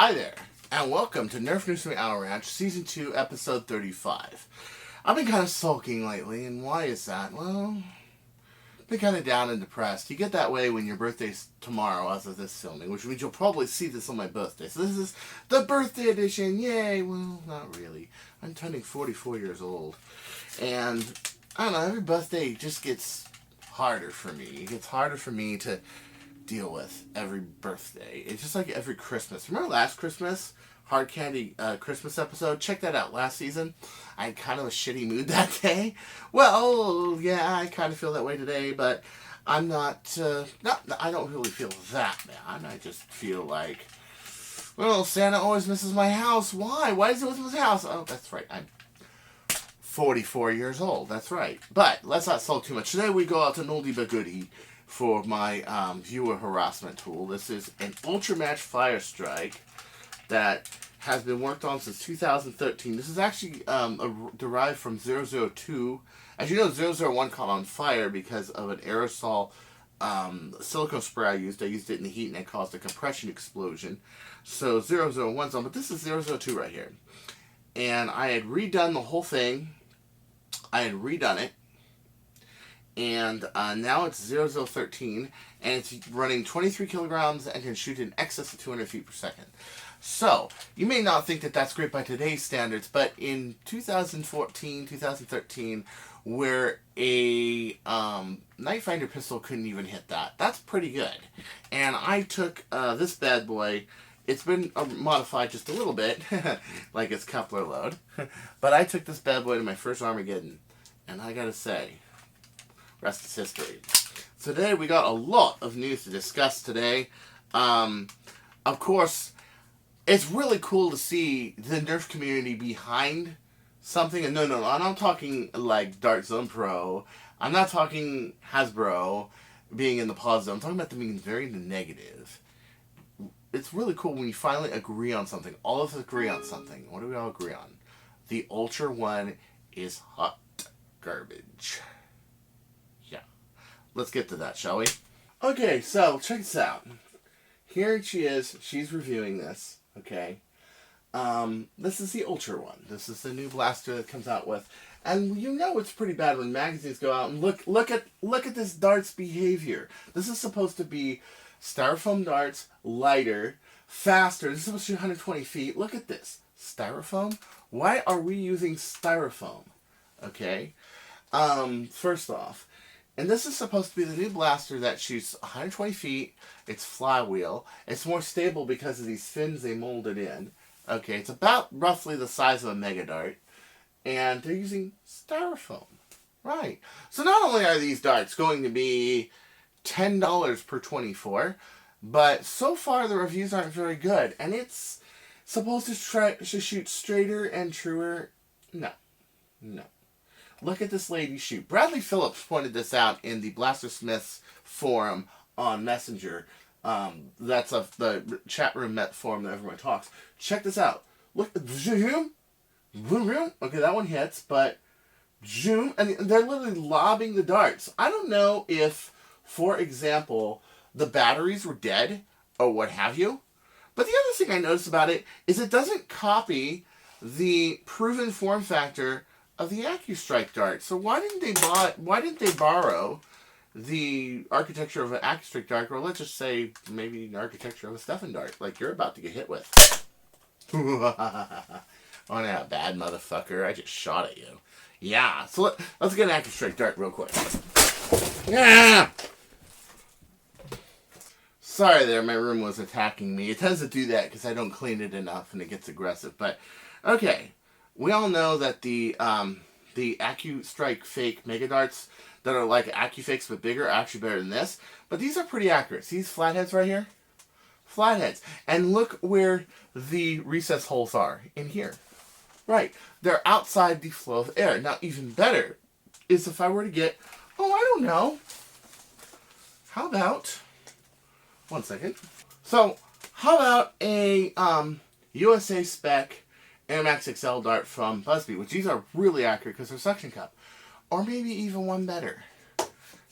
Hi there, and welcome to Nerf Noose and Owell Ranch, Season 2, Episode 35. I've been kind of sulking lately, and why is that? Well, I've been kind of down and depressed. You get that way when your birthday's tomorrow as of this filming, which means you'll probably see this on my birthday. So this is the birthday edition, yay! Well, not really. I'm turning 44 years old, and I don't know, every birthday just gets harder for me. It gets harder for me to deal with every birthday. It's just like every Christmas. Remember last Christmas? Hard Candy Christmas episode? Check that out. Last season, I had kind of a shitty mood that day. Well, yeah, I kind of feel that way today, but I'm not, I don't really feel that bad. I just feel like, well, Santa always misses my house. Why? Why does he always miss his house? Oh, that's right. I'm 44 years old. That's right. But let's not sulk too much. Today we go out to Noldy but Goody for my viewer harassment tool. This is an Ultra Match Fire Strike that has been worked on since 2013. This is actually derived from 002. As you know, 001 caught on fire because of an aerosol silicone spray I used. I used it in the heat and it caused a compression explosion. So 001's on, but this is 002 right here. And I had redone the whole thing. I had redone it. And now it's 0013, and it's running 23 kilograms and can shoot in excess of 200 feet per second. So, you may not think that that's great by today's standards, but in 2014, 2013, where a Night Finder pistol couldn't even hit that, that's pretty good. And I took this bad boy. It's been modified just a little bit, like its coupler load, but I took this bad boy to my first Armageddon, and I gotta say, rest is history. So today we got a lot of news to discuss today. Of course, it's really cool to see the Nerf community behind something. And no, I'm not talking like Dart Zone Pro. I'm not talking Hasbro being in the positive. I'm talking about them being very in the negative. It's really cool when you finally agree on something. All of us agree on something. What do we all agree on? The Ultra One is hot garbage. Let's get to that, shall we? Okay, so check this out. Here she is. She's reviewing this. Okay. This is the Ultra One. This is the new blaster that comes out with, and you know it's pretty bad when magazines go out and look at this dart's behavior. This is supposed to be styrofoam darts, lighter, faster. This is supposed to shoot 120 feet. Look at this styrofoam. Why are we using styrofoam? Okay. First off. And this is supposed to be the new blaster that shoots 120 feet. It's flywheel. It's more stable because of these fins they molded in. Okay, it's about roughly the size of a Mega Dart. And they're using styrofoam. Right. So not only are these darts going to be $10 per 24, but so far the reviews aren't very good. And it's supposed to try to shoot straighter and truer. No. Look at this lady shoot. Bradley Phillips pointed this out in the Blastersmiths forum on Messenger. That's the chat room met forum that everyone talks. Check this out. Look, zoom. Okay, that one hits, but zoom. And they're literally lobbing the darts. I don't know if, for example, the batteries were dead or what have you. But the other thing I noticed about it is it doesn't copy the proven form factor of the AccuStrike dart. So why didn't they borrow the architecture of an AccuStrike dart, or let's just say maybe the architecture of a Stefan dart, like you're about to get hit with? Oh, yeah, bad motherfucker! I just shot at you. Yeah. So let's get an AccuStrike dart real quick. Yeah. Sorry, there. My room was attacking me. It tends to do that because I don't clean it enough, and it gets aggressive. But okay. We all know that the AccuStrike fake Mega Darts that are like AccuFakes but bigger are actually better than this. But these are pretty accurate. See these flatheads right here? Flatheads. And look where the recess holes are. In here. Right. They're outside the flow of air. Now, even better is if I were to get, I don't know. How about, one second. So, how about a USA spec Air Max XL dart from Busby, which these are really accurate because they're suction cup. Or maybe even one better.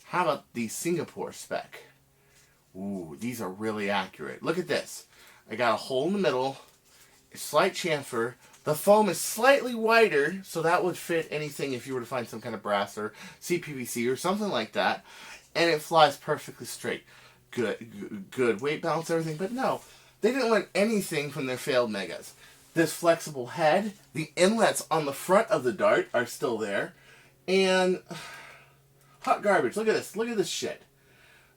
How about the Singapore spec? Ooh, these are really accurate. Look at this. I got a hole in the middle, a slight chamfer. The foam is slightly wider, so that would fit anything if you were to find some kind of brass or CPVC or something like that. And it flies perfectly straight. Good weight balance, everything. But no, they didn't learn anything from their failed megas. This flexible head, the inlets on the front of the dart are still there. And hot garbage. Look at this. Look at this shit.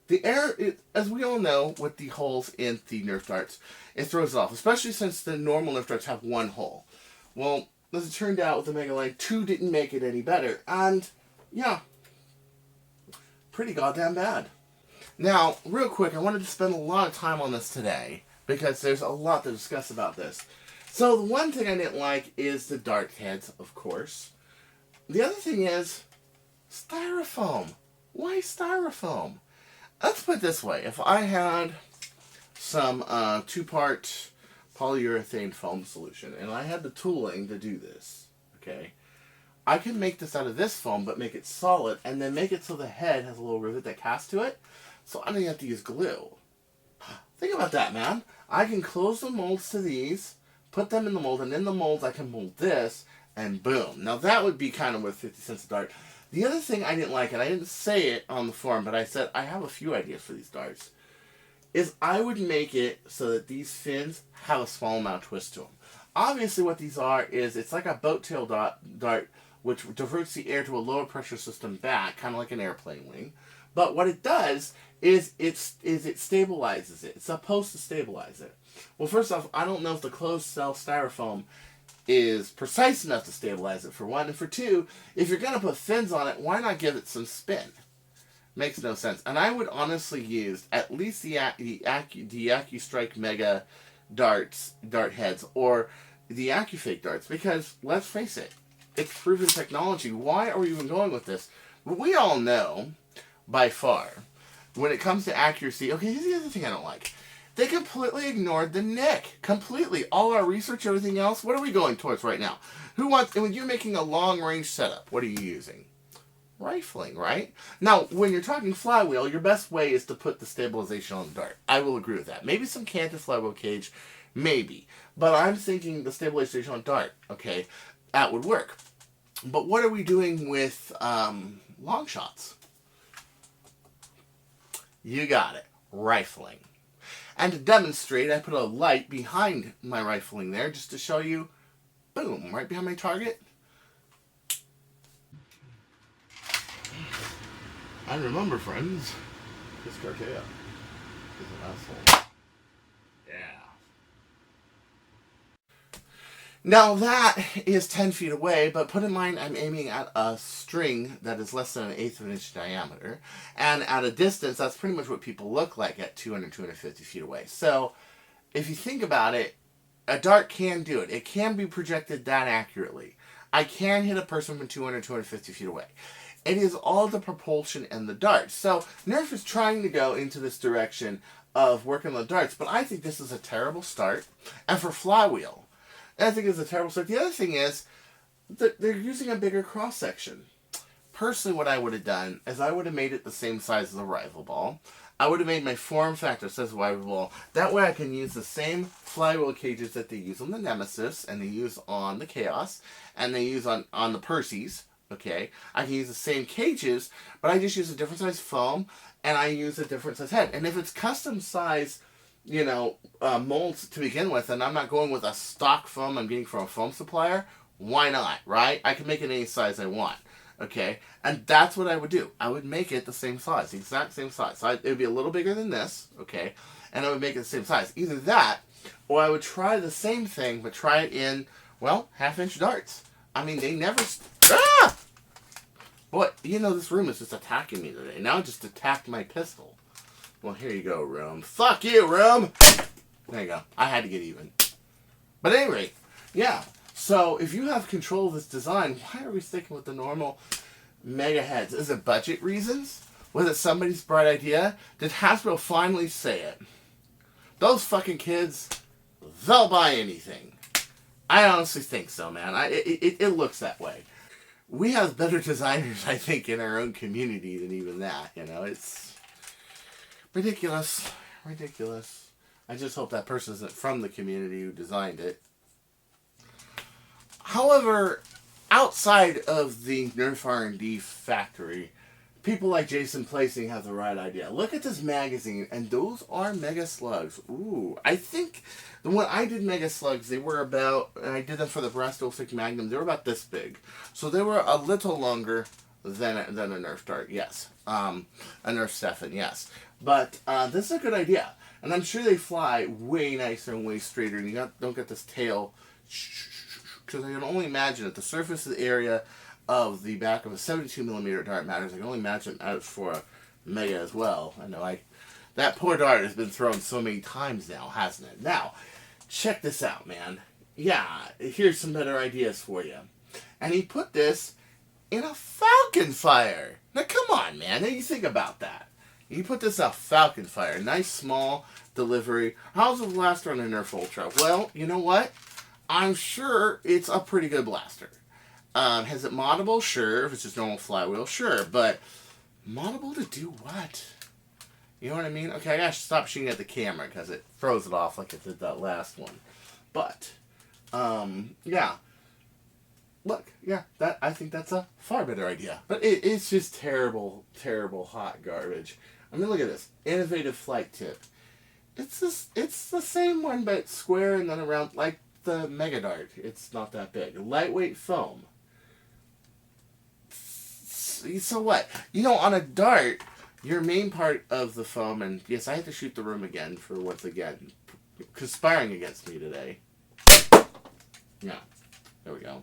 The air, as we all know, with the holes in the Nerf darts, it throws it off. Especially since the normal Nerf darts have one hole. Well, as it turned out with the Mega Line, 2 didn't make it any better. And, yeah, pretty goddamn bad. Now, real quick, I wanted to spend a lot of time on this today, because there's a lot to discuss about this. So, the one thing I didn't like is the dart heads, of course. The other thing is styrofoam. Why styrofoam? Let's put it this way. If I had some 2-part polyurethane foam solution, and I had the tooling to do this, okay, I can make this out of this foam, but make it solid, and then make it so the head has a little rivet that casts to it, so I don't even have to use glue. Think about that, man. I can close the molds to these, put them in the mold, and in the molds I can mold this, and boom. Now that would be kind of worth 50 cents a dart. The other thing I didn't like, and I didn't say it on the forum, but I said I have a few ideas for these darts, is I would make it so that these fins have a small amount of twist to them. Obviously what these are is, it's like a boat tail dart, which diverts the air to a lower pressure system back, kind of like an airplane wing. But what it does is it stabilizes it. It's supposed to stabilize it. Well, first off, I don't know if the closed cell styrofoam is precise enough to stabilize it, for one. And for two, if you're going to put fins on it, why not give it some spin? Makes no sense. And I would honestly use at least the AccuStrike Mega dart heads, or the AccuFake darts, because let's face it, it's proven technology. Why are we even going with this? We all know, by far, when it comes to accuracy, okay, here's the other thing I don't like. They completely ignored the nick. Completely. All our research, everything else, what are we going towards right now? Who wants, and when you're making a long-range setup, what are you using? Rifling, right? Now, when you're talking flywheel, your best way is to put the stabilization on the dart. I will agree with that. Maybe some canted flywheel cage, maybe. But I'm thinking the stabilization on dart, okay, that would work. But what are we doing with long shots? You got it. Rifling. And to demonstrate, I put a light behind my rifling there just to show you, boom, right behind my target. And remember, friends, this Cartaya is an asshole. Yeah. Now that is 10 feet away, but put in mind I'm aiming at a string that is less than 1/8 of an inch diameter. And at a distance, that's pretty much what people look like at 200, 250 feet away. So if you think about it, a dart can do it. It can be projected that accurately. I can hit a person from 200, 250 feet away. It is all the propulsion and the darts. So Nerf is trying to go into this direction of working on the darts, but I think this is a terrible start. And for flywheel, I think it's a terrible start. The other thing is that they're using a bigger cross-section. Personally, what I would have done is I would have made it the same size as a rival ball. I would have made my form factor says rival ball. That way I can use the same flywheel cages that they use on the Nemesis, and they use on the Chaos, and they use on the Perseus. Okay, I can use the same cages, but I just use a different size foam, and I use a different size head. And if it's custom size, you know, molds to begin with, and I'm not going with a stock foam I'm getting from a foam supplier, why not, right? I can make it any size I want, okay? And that's what I would do. I would make it the same size, the exact same size. So it would be a little bigger than this, okay? And I would make it the same size. Either that, or I would try the same thing, but try it in, well, 1/2-inch darts. I mean, they never... Ah! Boy, you know, this room is just attacking me today. Now it just attacked my pistol. Well, here you go, room. Fuck you, room! There you go. I had to get even. But at any rate, yeah. So, if you have control of this design, why are we sticking with the normal mega heads? Is it budget reasons? Was it somebody's bright idea? Did Hasbro finally say it? Those fucking kids, they'll buy anything. I honestly think so, man. It looks that way. We have better designers, I think, in our own community than even that. You know, it's ridiculous. Ridiculous. I just hope that person isn't from the community who designed it. However, outside of the Nerf R&D factory, people like Jason Placing have the right idea. Look at this magazine, and those are Mega Slugs. Ooh, I think when I did Mega Slugs, they were about, and I did them for the Brass Stick Magnum, they were about this big. So they were a little longer than a Nerf dart, yes. A Nerf Stefan, yes. But this is a good idea. And I'm sure they fly way nicer and way straighter, and you don't get this tail, because I can only imagine that the surface area of the back of a 72mm dart matters. I can only imagine that for a Mega as well. I know that poor dart has been thrown so many times now, hasn't it? Now, check this out, man. Yeah, here's some better ideas for you. And he put this in a Falcon Fire. Now, come on, man. Now you think about that. He put this in a Falcon Fire. Nice, small delivery. How's the blaster on a Nerf Ultra? Well, you know what? I'm sure it's a pretty good blaster. Has it moddable? Sure. If it's just normal flywheel, sure. But moddable to do what? You know what I mean? Okay, I gotta stop shooting at the camera because it throws it off like it did that last one. But, yeah. Look, yeah, I think that's a far better idea. But it's just terrible, terrible hot garbage. I mean, look at this. Innovative flight tip. It's the same one, but square and then around, like the Mega Dart. It's not that big. Lightweight foam. So what? You know, on a dart, your main part of the foam, and yes, I had to shoot the room again for once again, conspiring against me today. Yeah, there we go.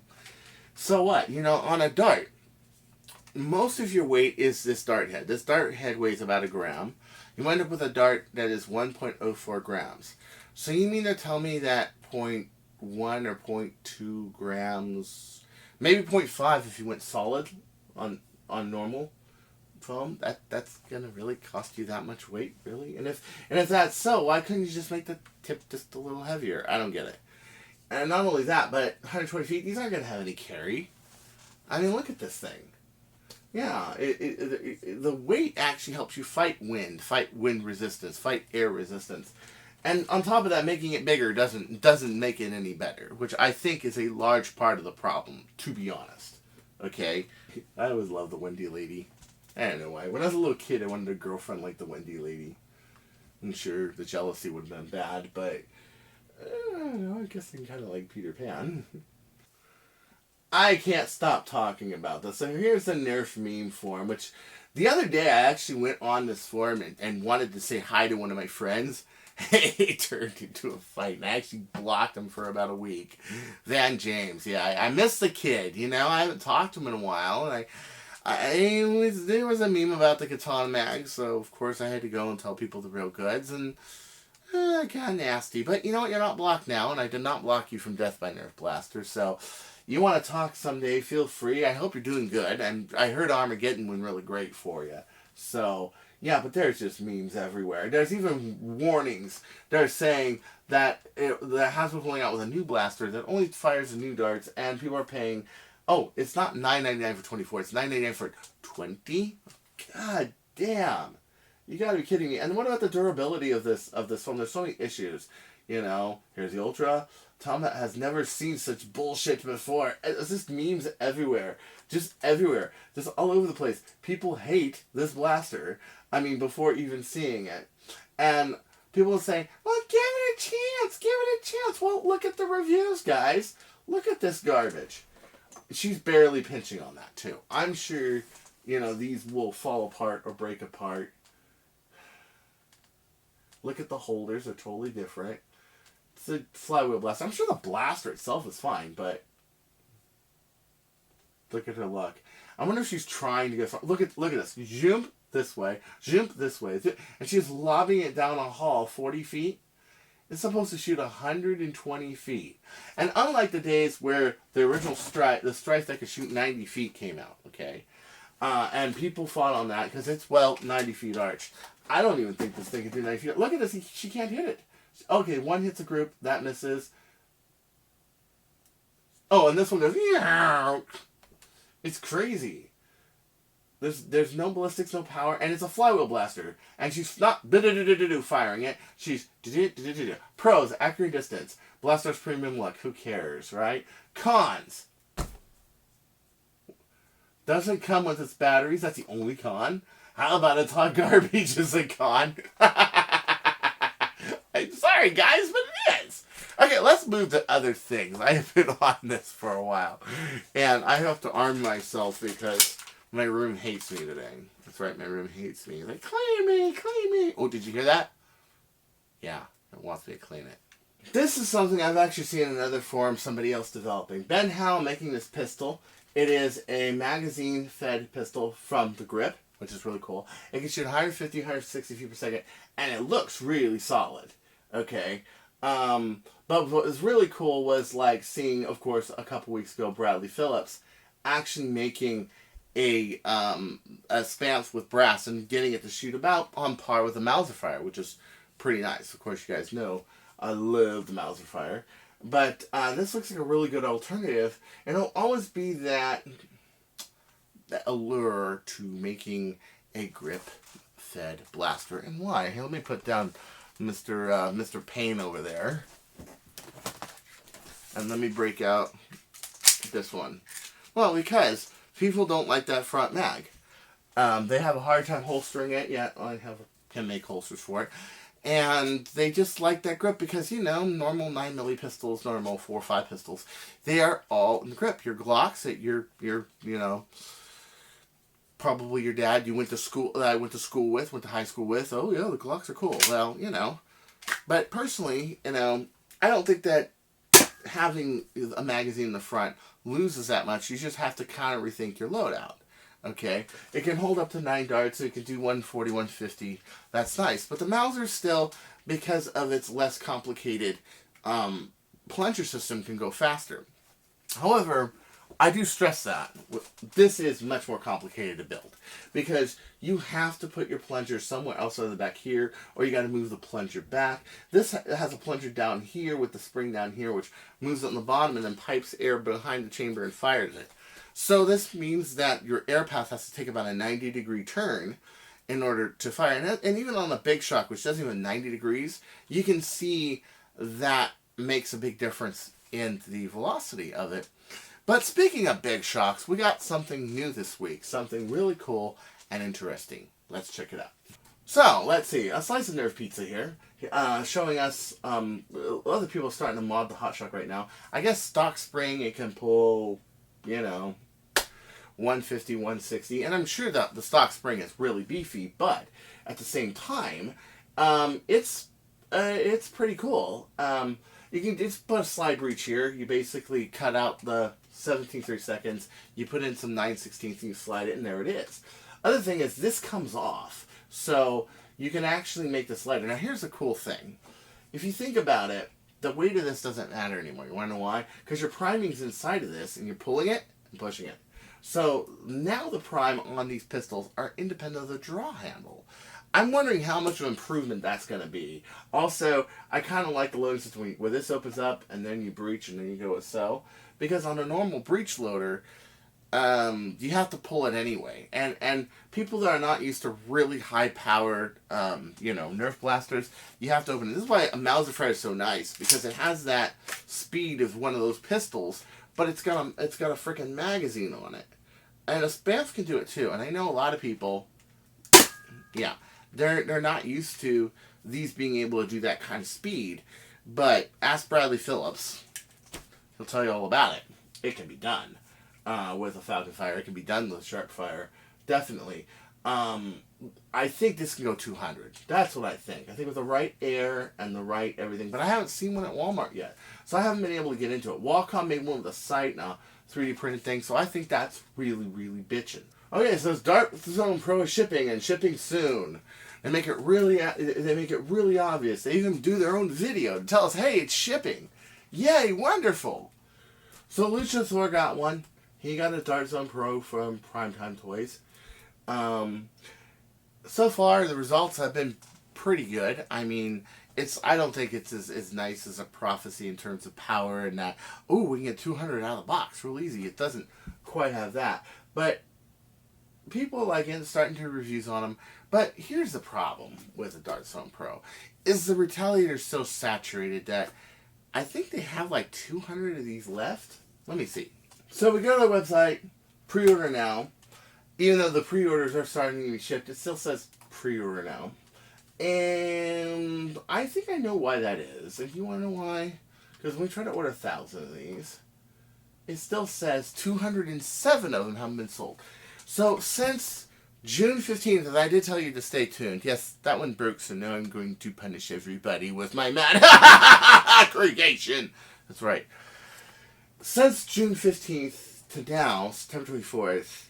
So what? You know, on a dart, most of your weight is this dart head. This dart head weighs about 1 gram. You wind up with a dart that is 1.04 grams. So you mean to tell me that 0.1 or 0.2 grams, maybe 0.5 if you went solid on normal foam, that's gonna really cost you that much weight, really? And if that's so, why couldn't you just make the tip just a little heavier? I don't get it. And not only that, but 120 feet, these aren't gonna have any carry. I mean, look at this thing. Yeah, the weight actually helps you fight wind resistance, fight air resistance. And on top of that, making it bigger doesn't make it any better, which I think is a large part of the problem, to be honest. Okay? I always loved the Wendy Lady. I don't know why. When I was a little kid, I wanted a girlfriend like the Wendy Lady. I'm sure the jealousy would have been bad, but I don't know, I guess I'm kind of like Peter Pan. I can't stop talking about this. So here's the Nerf meme forum, which the other day I actually went on this forum and wanted to say hi to one of my friends. It turned into a fight, and I actually blocked him for about a week. Van James, yeah, I miss the kid, you know, I haven't talked to him in a while, and there was a meme about the Katana mag, so of course I had to go and tell people the real goods, and kind of nasty, but you know what, you're not blocked now, and I did not block you from Death by Nerf Blaster, so you want to talk someday, feel free. I hope you're doing good, and I heard Armageddon went really great for you, so yeah, but there's just memes everywhere. There's even warnings. They're saying that Hasbro pulling out with a new blaster that only fires the new darts, and people are paying, oh, it's not $9.99 for 24, it's $9.99 for 20? God damn. You gotta be kidding me. And what about the durability of this foam? There's so many issues. You know, here's the Ultra. Tom has never seen such bullshit before. It's just memes everywhere. Just everywhere. Just all over the place. People hate this blaster. I mean, before even seeing it. And people will say, well, give it a chance. Give it a chance. Well, look at the reviews, guys. Look at this garbage. She's barely pinching on that, too. I'm sure, you know, these will fall apart or break apart. Look at the holders. They're totally different. It's a flywheel blaster. I'm sure the blaster itself is fine, but look at her luck. I wonder if she's trying to get... Look at this. Jump this way. Jump this way. And she's lobbing it down a hall 40 feet. It's supposed to shoot 120 feet. And unlike the days where the original the Strife that could shoot 90 feet came out, okay? And people fought on that because it's, well, 90 feet arch. I don't even think this thing can do 90 feet. Look at this. She can't hit it. Okay, one hits a group. That misses. Oh, and this one goes... It's crazy. There's no ballistics, no power, and it's a flywheel blaster. And she's not firing it. She's pros, accurate distance. Blaster's premium luck. Who cares, right? Cons. Doesn't come with its batteries. That's the only con. How about it's hot garbage as a con? I'm sorry, guys, but it is. Okay, let's move to other things. I have been on this for a while. And I have to arm myself because my room hates me today. That's right, my room hates me. It's like, clean me, clean me. Oh, did you hear that? Yeah, it wants me to clean it. This is something I've actually seen in another forum, somebody else developing. Ben Howe making this pistol. It is a magazine-fed pistol from the grip, which is really cool. It can shoot 150, 160 feet per second, and it looks really solid. Okay. But what was really cool was like seeing, of course, a couple weeks ago, Bradley Phillips actually making a spamp with brass and getting it to shoot about on par with a Mauser fire, which is pretty nice. Of course, you guys know I love the Mauser fire. But this looks like a really good alternative, and it'll always be that allure to making a grip-fed blaster. And why? Hey, let me put down Mr. Payne over there, and let me break out this one. Well, because people don't like that front mag. They have a hard time holstering it. Yeah, I can make holsters for it. And they just like that grip because, you know, normal 9mm pistols, normal 4.5 pistols, they are all in the grip. Your Glocks that you're, you know, probably your dad you went to school, that I went to high school with. Oh, yeah, the Glocks are cool. Well, you know. But personally, you know, I don't think that having a magazine in the front loses that much. You just have to kind of rethink your loadout. Okay, it can hold up to 9 darts, so it can do 140, 150. That's nice. But the Mauser still, because of its less complicated plunger system, can go faster. However, I do stress that this is much more complicated to build because you have to put your plunger somewhere else other than back here, or you got to move the plunger back. This has a plunger down here with the spring down here, which moves it on the bottom and then pipes air behind the chamber and fires it. So this means that your air path has to take about a 90-degree turn in order to fire. And even on a big shock, which doesn't even 90 degrees, you can see that makes a big difference in the velocity of it. But speaking of big shocks, we got something new this week. Something really cool and interesting. Let's check it out. So, let's see. A slice of Nerf pizza here. Showing us, other people are starting to mod the hot shock right now. I guess stock spring, it can pull, you know, 150, 160, and I'm sure that the stock spring is really beefy, but at the same time, it's pretty cool. You can just put a slide breech here. You basically cut out the 17/3 seconds, you put in some 9/16, and you slide it, and there it is. Other thing is, this comes off, so you can actually make this lighter. Now, here's the cool thing. If you think about it, the weight of this doesn't matter anymore. You want to know why? Because your priming's inside of this, and you're pulling it and pushing it. So now the prime on these pistols are independent of the draw handle. I'm wondering how much of an improvement that's going to be. Also, I kind of like the loading system where this opens up and then you breech and then you go with so. Because on a normal breech loader, you have to pull it anyway. And people that are not used to really high-powered, you know, Nerf blasters, you have to open it. This is why a Mauser fire is so nice, because it has that speed of one of those pistols, but it's got a freaking magazine on it. And a Spamf can do it too. And I know a lot of people, yeah, they're not used to these being able to do that kind of speed. But ask Bradley Phillips. He'll tell you all about it. It can be done with a Falcon fire. It can be done with a Sharp fire. Definitely. I think this can go 200. That's what I think. I think with the right air and the right everything. But I haven't seen one at Walmart yet. So I haven't been able to get into it. Wacom made one with a sight and a 3D printed thing. So I think that's really, really bitchin'. Okay, so it's Dart Zone Pro is shipping and shipping soon. They make it really obvious. They even do their own video to tell us, hey, it's shipping. Yay, wonderful. So Lucha Thor got one. He got a Dart Zone Pro from Primetime Toys. So far, the results have been pretty good. I mean, I don't think it's as nice as a Prophecy in terms of power and that, ooh, we can get 200 out of the box real easy. It doesn't quite have that. But people like it, starting to do reviews on them. But here's the problem with the Dart Zone Pro, is the Retaliator so saturated that I think they have like 200 of these left. Let me see. So we go to the website, pre-order now. Even though the pre-orders are starting to be shipped, it still says pre-order now. And I think I know why that is. If you want to know why, because when we try to order 1,000 of these, it still says 207 of them haven't been sold. So since June 15th, and I did tell you to stay tuned. Yes, that one broke, so now I'm going to punish everybody with my mad aggregation. That's right. Since June 15th to now, September 24th,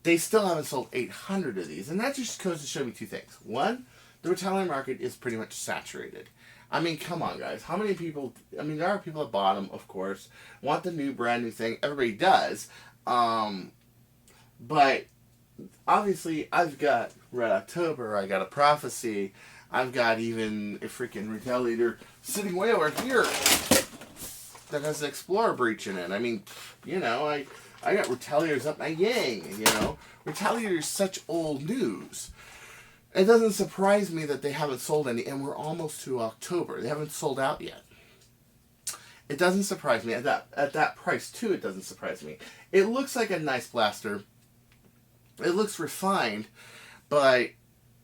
they still haven't sold 800 of these. And that just goes to show me two things. One, the Retaliator market is pretty much saturated. I mean, come on, guys. How many people... I mean, there are people at bottom, of course, want the new, brand new thing. Everybody does. But, obviously, I've got Red October. I got a Prophecy. I've got even a freaking Retaliator sitting way over here that has an Explorer breach in it. I mean, you know, I got Retaliators up my yang, you know. Retaliator is such old news. It doesn't surprise me that they haven't sold any, and we're almost to October. They haven't sold out yet. It doesn't surprise me. At that price, too, it doesn't surprise me. It looks like a nice blaster. It looks refined, but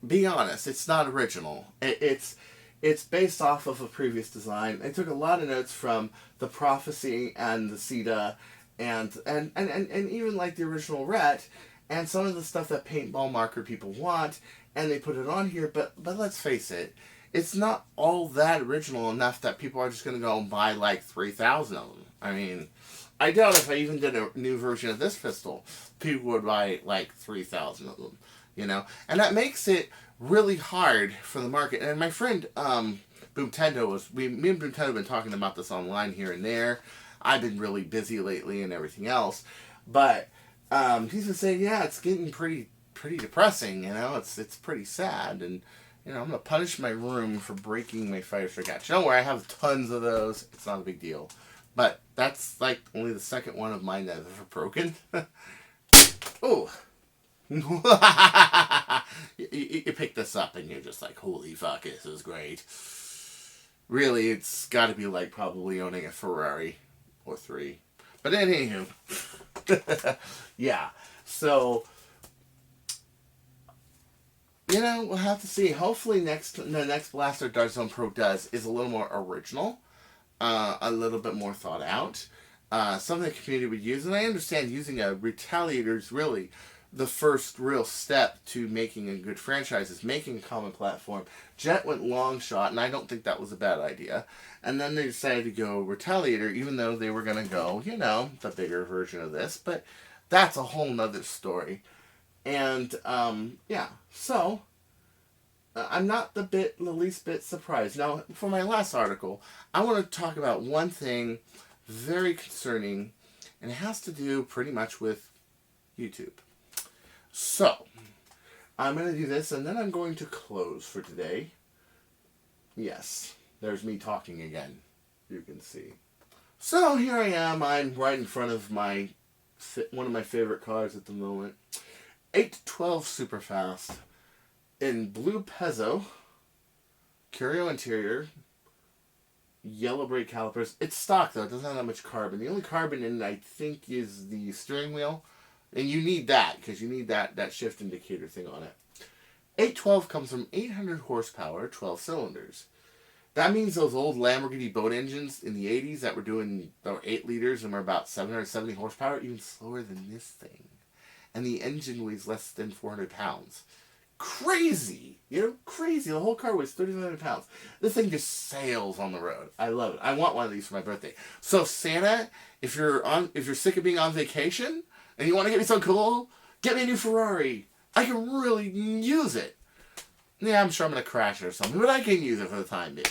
be honest, it's not original. It's based off of a previous design. I took a lot of notes from the Prophecy and the CETA and even like the original Ret and some of the stuff that paintball marker people want, and they put it on here, but let's face it, it's not all that original enough that people are just going to go and buy like 3,000 of them. I mean, I doubt if I even did a new version of this pistol, people would buy like 3,000 of them, you know? And that makes it really hard for the market. And my friend, Boomtendo me and Boomtendo have been talking about this online here and there. I've been really busy lately and everything else. But, he's been saying, yeah, it's getting pretty depressing, you know, it's pretty sad, and, you know, I'm going to punish my room for breaking my fire stick catch. Don't worry, I have tons of those, it's not a big deal, but that's, like, only the second one of mine that I've ever broken. Oh. you pick this up, and you're just like, holy fuck, this is great. Really, it's got to be like probably owning a Ferrari, or 3. But anywho, yeah, so... You know, we'll have to see. Hopefully the next blaster Dart Zone Pro does is a little more original, a little bit more thought out, something the community would use. And I understand using a Retaliator is really the first real step to making a good franchise, is making a common platform. Jet went long shot, and I don't think that was a bad idea. And then they decided to go Retaliator, even though they were going to go, you know, the bigger version of this. But that's a whole nother story. And, yeah, so, I'm not the least bit surprised. Now, for my last article, I want to talk about one thing very concerning, and it has to do pretty much with YouTube. So, I'm going to do this, and then I'm going to close for today. Yes, there's me talking again, you can see. So, here I am. I'm right in front of one of my favorite cars at the moment. 812 Superfast in blue pezzo, curio interior, yellow brake calipers. It's stock though, it doesn't have that much carbon. The only carbon in it, I think, is the steering wheel, and you need that because you need that shift indicator thing on it. 812 comes from 800 horsepower, 12 cylinders. That means those old Lamborghini boat engines in the 80s that were doing 8 liters and were about 770 horsepower, even slower than this thing. And the engine weighs less than 400 pounds. Crazy! You know, crazy. The whole car weighs 3,500 pounds. This thing just sails on the road. I love it. I want one of these for my birthday. So Santa, if you're sick of being on vacation and you want to get me something cool, get me a new Ferrari. I can really use it. Yeah, I'm sure I'm going to crash it or something, but I can use it for the time being.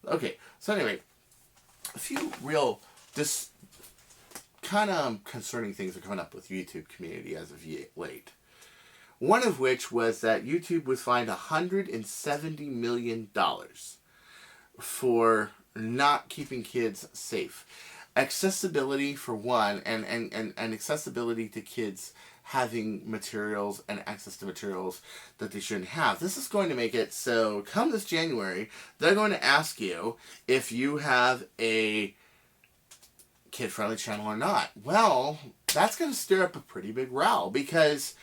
Okay, so anyway, a few real kind of concerning things are coming up with YouTube community as of late. One of which was that YouTube was fined $170 million for not keeping kids safe. Accessibility for one, and accessibility to kids having materials and access to materials that they shouldn't have. This is going to make it so come this January, they're going to ask you if you have a kid-friendly channel or not. Well, that's going to stir up a pretty big row because,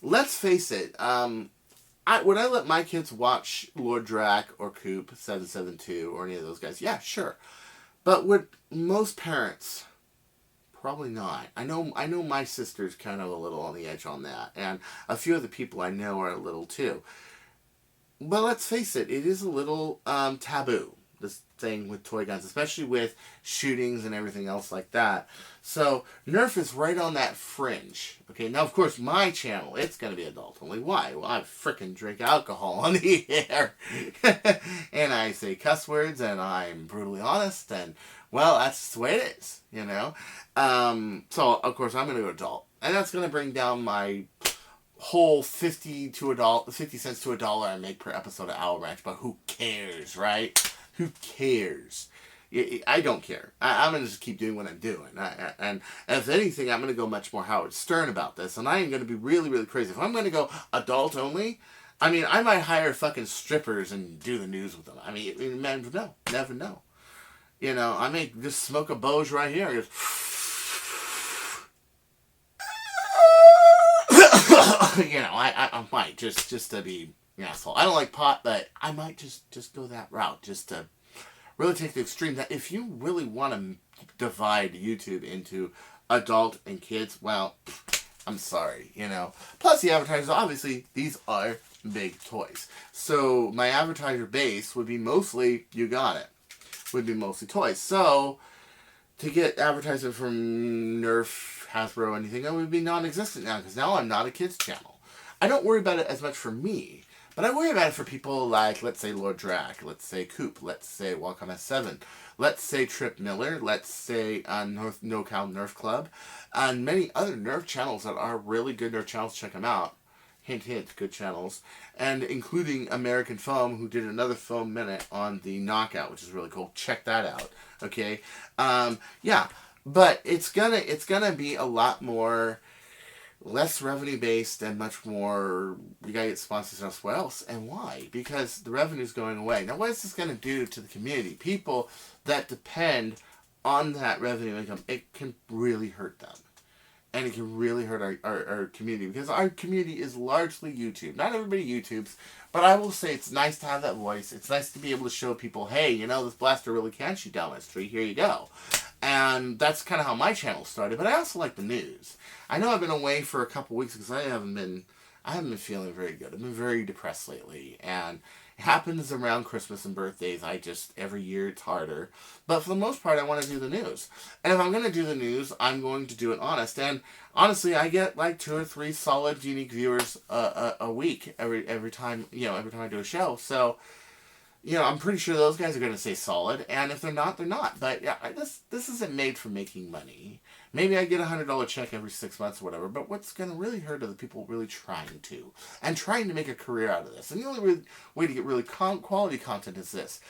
let's face it, would I let my kids watch Lord Drac or Coop 772 or any of those guys? Yeah, sure. But would most parents? Probably not. I know my sister's kind of a little on the edge on that, and a few of the people I know are a little too. But let's face it, it is a little taboo, this thing with toy guns, especially with shootings and everything else like that. So Nerf is right on that fringe. Okay, now of course my channel, it's going to be adult only. Why? Well, I frickin' drink alcohol on the air. And I say cuss words, and I'm brutally honest, and well, that's the way it is, you know. So of course I'm going to go adult, and that's going to bring down my whole 50 cents to $1 I make per episode of Owl Ranch. But who cares, right? Who cares? I don't care. I'm going to just keep doing what I'm doing. And if anything, I'm going to go much more Howard Stern about this. And I am going to be really, really crazy. If I'm going to go adult only, I mean, I might hire fucking strippers and do the news with them. I mean, never know. You know, I may just smoke a Bose right here. Just you know, I might just to be an asshole. I don't like pot, but I might just go that route, just to really take the extreme. That if you really want to divide YouTube into adult and kids, well, I'm sorry, you know. Plus the advertisers, obviously, these are big toys. So my advertiser base would be mostly, you got it, would be mostly toys. So to get advertising from Nerf, Hasbro, anything, that would be non-existent now, because now I'm not a kids channel. I don't worry about it as much for me, but I worry about it for people like, let's say Lord Drac, let's say Coop, let's say Wacom S7, let's say Trip Miller, let's say NoCal Nerf Club, and many other Nerf channels that are really good Nerf channels. Check them out. Hint, hint, good channels. And including American Foam, who did another foam minute on the Knockout, which is really cool. Check that out. Okay? Yeah. But it's gonna be a lot more, less revenue based and much more, you gotta get sponsors elsewhere else. And why? Because the revenue's going away. Now what is this gonna do to the community? People that depend on that revenue income, it can really hurt them. And it can really hurt our community, because our community is largely YouTube. Not everybody YouTubes, but I will say it's nice to have that voice. It's nice to be able to show people, hey, you know, this blaster really can shoot down this tree. Here you go. And that's kind of how my channel started. But I also like the news. I know I've been away for a couple weeks because I haven't been feeling very good. I've been very depressed lately. And it happens around Christmas and birthdays. Every year it's harder. But for the most part, I want to do the news. And if I'm going to do the news, I'm going to do it honest. And honestly, I get like 2 or 3 solid, unique viewers a week every time I do a show. So, you know, I'm pretty sure those guys are going to say solid, and if they're not, they're not. But yeah, this isn't made for making money. Maybe I get a $100 check every 6 months or whatever, but what's going to really hurt are the people really trying to make a career out of this. And the only way to get really quality content is this.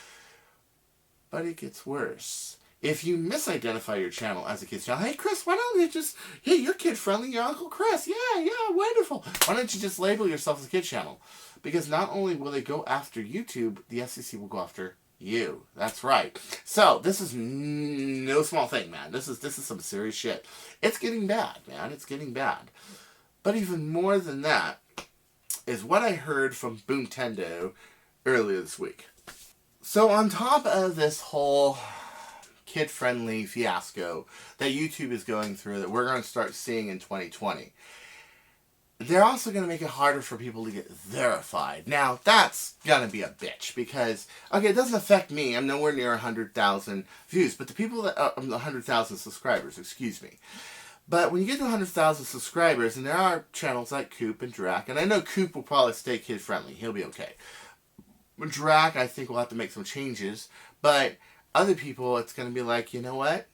But it gets worse. If you misidentify your channel as a kid's channel, hey Chris, why don't you just, hey, you're kid friendly, you're Uncle Chris, yeah, wonderful. Why don't you just label yourself as a kid channel? Because not only will they go after YouTube, the FCC will go after you. That's right. So this is no small thing, man. This is some serious shit. It's getting bad, man. It's getting bad. But even more than that is what I heard from Boomtendo earlier this week. So on top of this whole kid-friendly fiasco that YouTube is going through, that we're going to start seeing in 2020, they're also going to make it harder for people to get verified. Now, that's going to be a bitch, because, okay, it doesn't affect me. I'm nowhere near 100,000 views, but the people that are 100,000 subscribers, excuse me. But when you get to 100,000 subscribers, and there are channels like Coop and Drac, and I know Coop will probably stay kid-friendly. He'll be okay. Drac, I think, will have to make some changes, but other people, it's going to be like, you know what?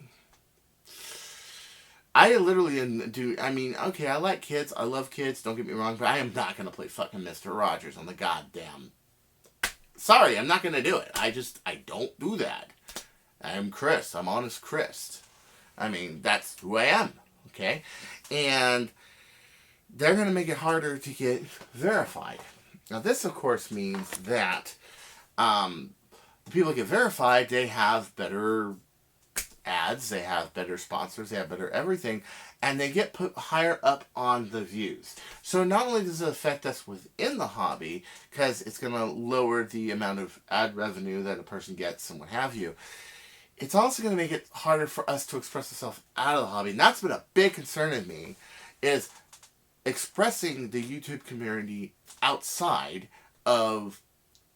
I literally okay, I like kids, I love kids, don't get me wrong, but I am not going to play fucking Mr. Rogers on the goddamn... Sorry, I'm not going to do it. I don't do that. I'm Chris. I'm Honest Chris. I mean, that's who I am, okay? And they're going to make it harder to get verified. Now, this, of course, means that the people that get verified, they have better ads, they have better sponsors, they have better everything, and they get put higher up on the views. So not only does it affect us within the hobby, because it's going to lower the amount of ad revenue that a person gets and what have you, it's also going to make it harder for us to express ourselves out of the hobby. And that's been a big concern of me, is expressing the YouTube community outside of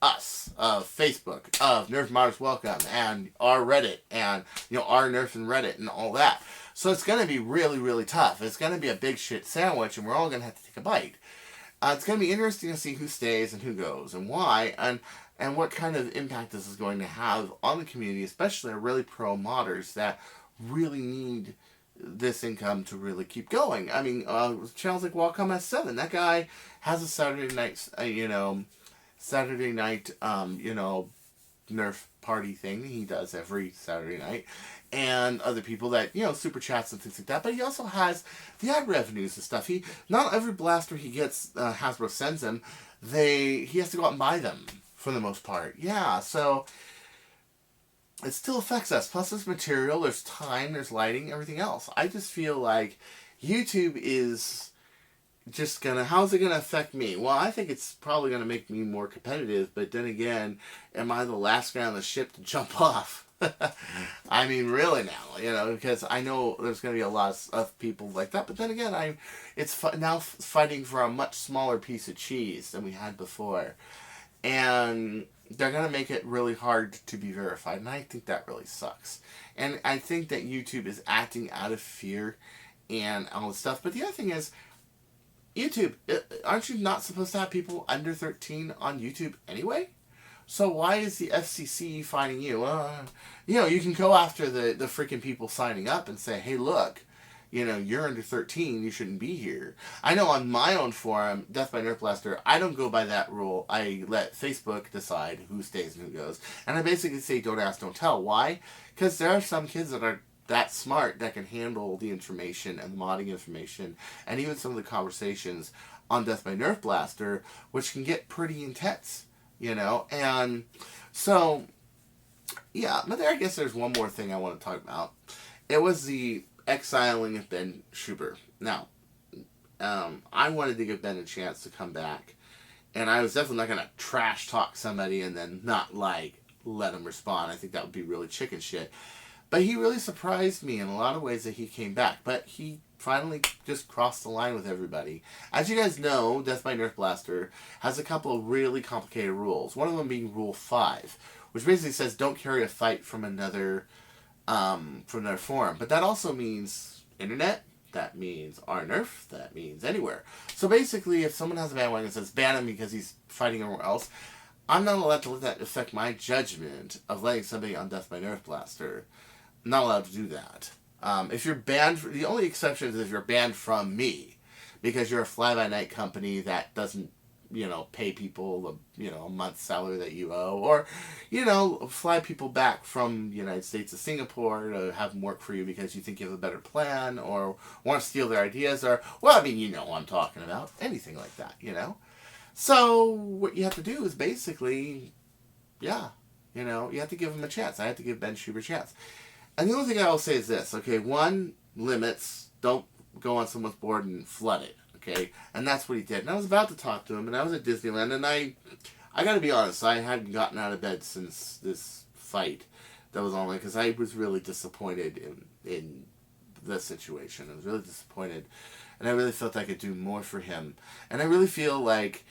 us, of Facebook, of Nerf Modders Welcome, and our Reddit, and our Nerf and Reddit, and all that. So it's going to be really, really tough. It's going to be a big shit sandwich, and we're all going to have to take a bite. It's going to be interesting to see who stays and who goes, and why, and what kind of impact this is going to have on the community, especially our really pro modders that really need this income to really keep going. I mean, channels like Wacom S7, that guy has a Saturday night, Nerf party thing he does every Saturday night, and other people that, super chats and things like that. But he also has the ad revenues and stuff. Not every blaster he gets, Hasbro sends him, he has to go out and buy them for the most part. Yeah, so it still affects us. Plus there's material, there's time, there's lighting, everything else. I just feel like YouTube is just how's it gonna affect me? Well, I think it's probably gonna make me more competitive, but then again, am I the last guy on the ship to jump off? I mean, really now, because I know there's gonna be a lot of people like that, but then again, it's now fighting for a much smaller piece of cheese than we had before, and they're gonna make it really hard to be verified, and I think that really sucks. And I think that YouTube is acting out of fear and all this stuff. But the other thing is, YouTube, aren't you not supposed to have people under 13 on YouTube anyway? So why is the FCC finding you? You can go after the freaking people signing up and say, hey, look, you're under 13, you shouldn't be here. I know on my own forum, Death by Nerf Blaster, I don't go by that rule. I let Facebook decide who stays and who goes. And I basically say don't ask, don't tell. Why? Because there are some kids that are that smart that can handle the information and the modding information and even some of the conversations on Death by Nerf Blaster, which can get pretty intense, and so, yeah, but I guess there's one more thing I want to talk about. It was the exiling of Ben Schubert. Now, I wanted to give Ben a chance to come back, and I was definitely not going to trash talk somebody and then not, let him respond. I think that would be really chicken shit. But he really surprised me in a lot of ways that he came back. But he finally just crossed the line with everybody. As you guys know, Death by Nerf Blaster has a couple of really complicated rules. One of them being Rule 5, which basically says don't carry a fight from another forum. But that also means internet. That means our Nerf. That means anywhere. So basically, if someone has a bandwagon that says ban him because he's fighting everywhere else, I'm not allowed to let that affect my judgment of letting somebody on Death by Nerf Blaster. I'm not allowed to do that. If you're banned, the only exception is if you're banned from me, because you're a fly-by-night company that doesn't, pay people, a month's salary that you owe, or, fly people back from the United States to Singapore to have them work for you because you think you have a better plan, or want to steal their ideas, or, well, I mean, what I'm talking about. Anything like that, So, what you have to do is basically, you have to give them a chance. I have to give Ben Schubert a chance. And the only thing I will say is this, okay? One, limits. Don't go on someone's board and flood it, okay? And that's what he did. And I was about to talk to him, and I was at Disneyland, and I got to be honest, I hadn't gotten out of bed since this fight that was on, because I was really disappointed in the situation. I was really disappointed, and I really felt I could do more for him. And I really feel like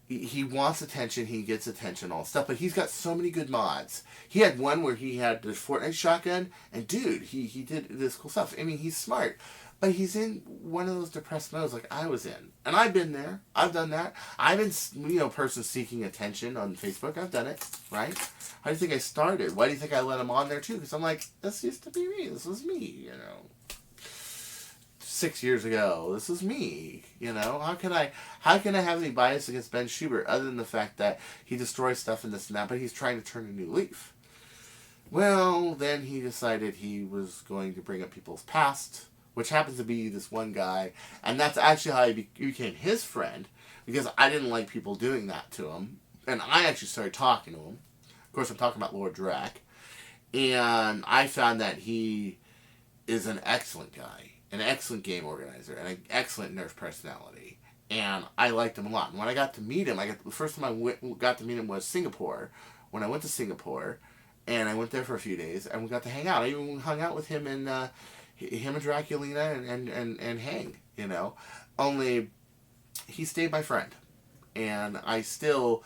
he wants attention, he gets attention, all stuff, but he's got so many good mods. He had one where he had the Fortnite shotgun, and dude, he did this cool stuff. I mean, he's smart, but he's in one of those depressed modes like I was in. And I've been there. I've done that. I've been, person seeking attention on Facebook. I've done it, right? How do you think I started? Why do you think I let him on there too? Because I'm like, this used to be me. This was me, 6 years ago. This is me, How can I have any bias against Ben Schubert other than the fact that he destroys stuff and this and that, but he's trying to turn a new leaf? Well, then he decided he was going to bring up people's past, which happens to be this one guy, and that's actually how I became his friend, because I didn't like people doing that to him, and I actually started talking to him. Of course, I'm talking about Lord Drac, and I found that he is an excellent guy, an excellent game organizer, and an excellent Nerf personality, and I liked him a lot. And when I got to meet him, the first time I got to meet him was Singapore, when I went to Singapore, and I went there for a few days, and we got to hang out. I even hung out with him and Draculina and Hang, you know. Only he stayed my friend, and I still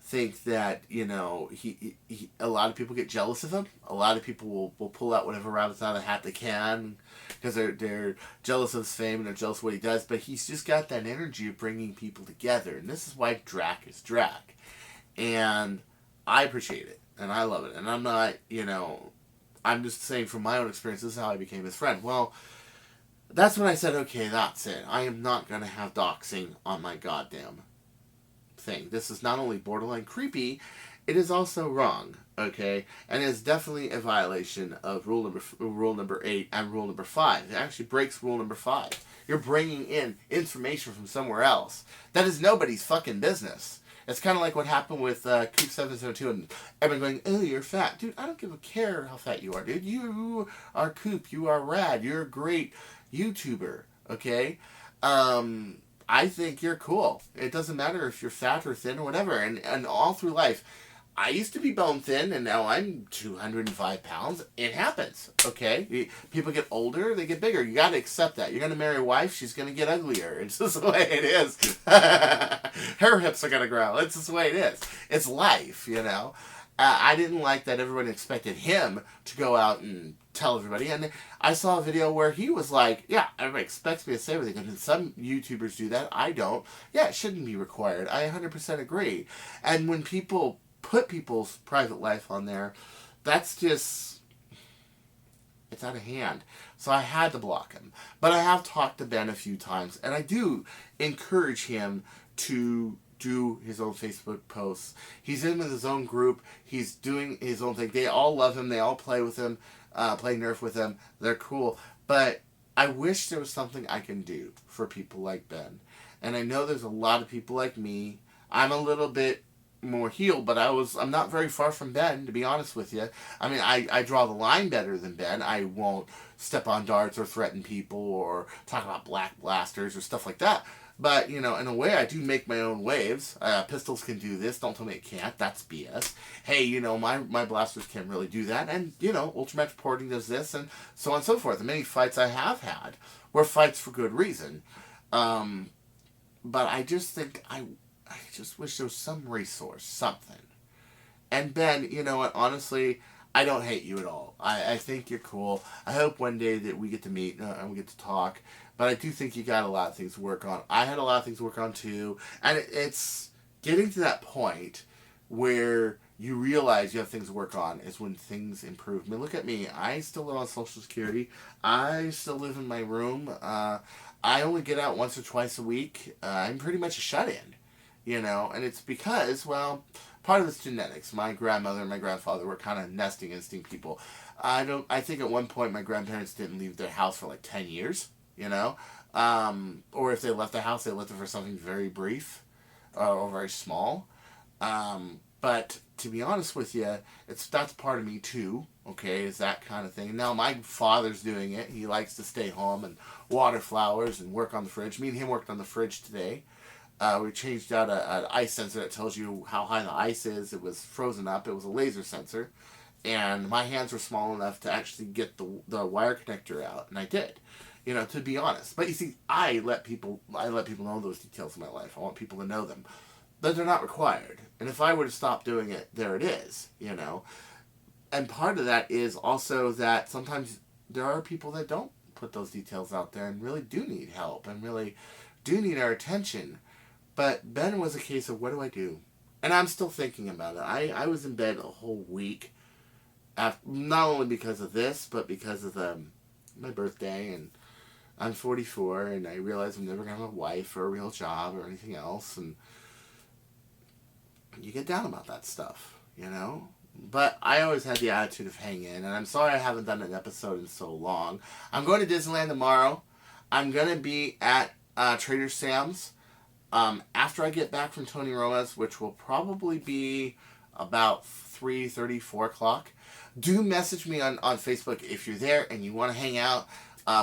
think that, you know, he a lot of people get jealous of him. A lot of people will pull out whatever rabbits out of the hat they can because they're jealous of his fame and they're jealous of what he does. But he's just got that energy of bringing people together, and this is why Drac is Drac, and I appreciate it and I love it. And I'm not, you know, I'm just saying from my own experience, this is how I became his friend. Well, that's when I said, okay, that's it. I am not going to have doxing on my goddamn thing. This is not only borderline creepy, it is also wrong, okay? And it's definitely a violation of rule number 8 and rule number 5. It actually breaks rule number 5. You're bringing in information from somewhere else. That is nobody's fucking business. It's kind of like what happened with Coop 702 and everyone going, oh, you're fat. Dude, I don't give a care how fat you are, dude. You are Coop. You are rad. You're a great YouTuber, okay? I think you're cool. It doesn't matter if you're fat or thin or whatever. And all through life, I used to be bone thin, and now I'm 205 pounds. It happens, okay? People get older, they get bigger. You got to accept that. You're going to marry a wife, she's going to get uglier. It's just the way it is. Her hips are going to grow. It's just the way it is. It's life, you know? I didn't like that everyone expected him to go out and tell everybody. And I saw a video where he was like, yeah, everybody expects me to say everything. And some YouTubers do that. I don't. Yeah, it shouldn't be required. I 100% agree. And when people put people's private life on there, that's just, it's out of hand. So I had to block him. But I have talked to Ben a few times, and I do encourage him to do his own Facebook posts. He's in with his own group. He's doing his own thing. They all love him. They all play with him, play Nerf with him. They're cool. But I wish there was something I can do for people like Ben. And I know there's a lot of people like me. I'm a little bit more healed, but I'm not very far from Ben, to be honest with you. I mean, I draw the line better than Ben. I won't step on darts or threaten people or talk about black blasters or stuff like that. But, you know, in a way, I do make my own waves. Pistols can do this. Don't tell me it can't. That's BS. Hey, you know, my blasters can't really do that. And, you know, Ultramax Porting does this, and so on and so forth. The many fights I have had were fights for good reason. But I just think I just wish there was some resource, something. And Ben, you know what, honestly, I don't hate you at all. I think you're cool. I hope one day that we get to meet and we get to talk. But I do think you got a lot of things to work on. I had a lot of things to work on too. And it's getting to that point where you realize you have things to work on is when things improve. I mean, look at me. I still live on Social Security. I still live in my room. I only get out once or twice a week. I'm pretty much a shut-in, you know. And it's because, well, part of it's genetics. My grandmother and my grandfather were kind of nesting instinct people. I think at one point my grandparents didn't leave their house for like 10 years, you know. Or if they left the house, they left it for something very brief or very small. But to be honest with you, that's part of me too, okay, is that kind of thing. Now my father's doing it. He likes to stay home and water flowers and work on the fridge. Me and him worked on the fridge today. We changed out an ice sensor that tells you how high the ice is. It was frozen up. It was a laser sensor. And my hands were small enough to actually get the wire connector out. And I did, you know, to be honest. But you see, I let people know those details in my life. I want people to know them. But they're not required. And if I were to stop doing it, there it is, you know. And part of that is also that sometimes there are people that don't put those details out there and really do need help and really do need our attention. But Ben was a case of, what do I do? And I'm still thinking about it. I was in bed a whole week, not only because of this, but because of my birthday, and I'm 44, and I realize I'm never going to have a wife or a real job or anything else, and you get down about that stuff, you know? But I always had the attitude of hang in, and I'm sorry I haven't done an episode in so long. I'm going to Disneyland tomorrow. I'm going to be at Trader Sam's after I get back from Tony Roma's, which will probably be about 3:30, 4 o'clock. Do message me on Facebook if you're there and you want to hang out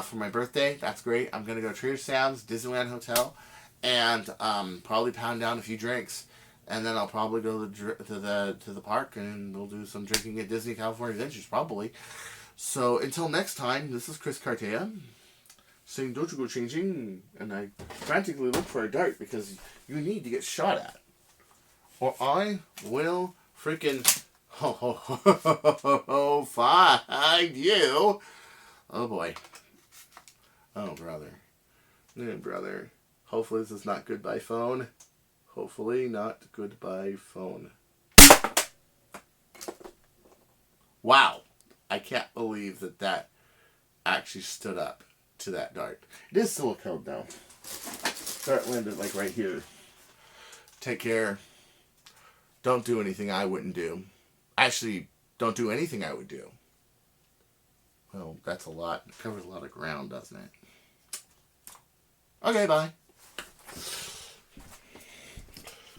for my birthday. That's great. I'm going to go to Trader Sam's, Disneyland Hotel, and probably pound down a few drinks. And then I'll probably go to the park and we'll do some drinking at Disney California Adventures, probably. So until next time, this is Chris Cartaya saying don't you go changing. And I frantically look for a dart because you need to get shot at. Or I will freaking find you. Oh boy. Oh brother. Oh brother. Hopefully this is not goodbye phone. Hopefully not goodbye phone. Wow. I can't believe that actually stood up to that dart. It is silicone though. Dart landed like right here. Take care. Don't do anything I wouldn't do. Actually, don't do anything I would do. Well, that's a lot. It covers a lot of ground, doesn't it? Okay, bye.